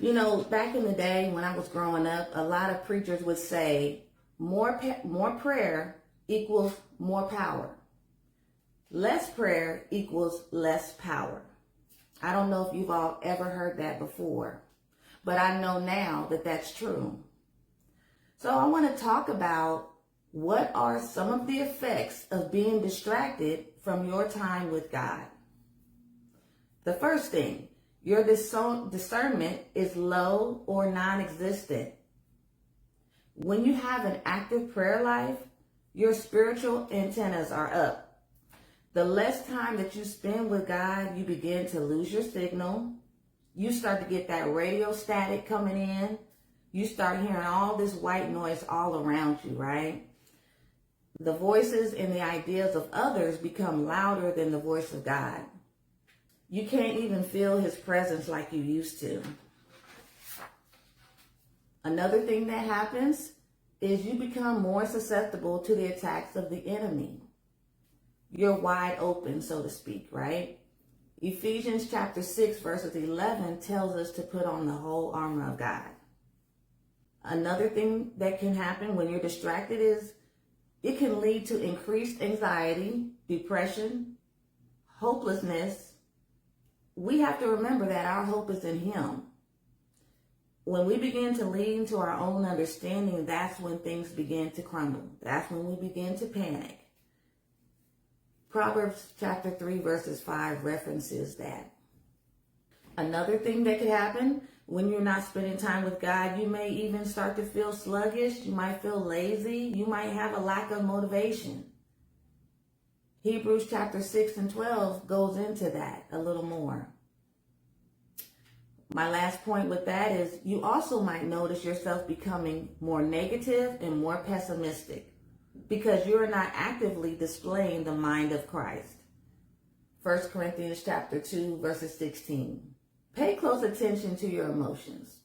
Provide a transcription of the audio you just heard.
Back in the day when I was growing up, a lot of preachers would say more prayer equals more power. Less prayer equals less power. I don't know if you've all ever heard that before, but I know now that that's true. So I want to talk about what are some of the effects of being distracted from your time with God. The first thing, your discernment is low or non-existent. When you have an active prayer life, your spiritual antennas are up. The less time that you spend with God, you begin to lose your signal. You start to get that radio static coming in. You start hearing all this white noise all around you, right? The voices and the ideas of others become louder than the voice of God. You can't even feel his presence like you used to. Another thing that happens is you become more susceptible to the attacks of the enemy. You're wide open, so to speak, right? Ephesians chapter 6 verses 11 tells us to put on the whole armor of God. Another thing that can happen when you're distracted is it can lead to increased anxiety, depression, hopelessness. We have to remember that our hope is in him. When we begin to lean to our own understanding, that's when things begin to crumble. That's when we begin to panic. Proverbs chapter 3 verses 5 references that. Another thing that could happen when you're not spending time with God, you may even start to feel sluggish. You might feel lazy. You might have a lack of motivation. Hebrews chapter 6 and 12 goes into that a little more. My last point with that is you also might notice yourself becoming more negative and more pessimistic because you're not actively displaying the mind of Christ. 1 Corinthians chapter 2 verses 16. Pay close attention to your emotions.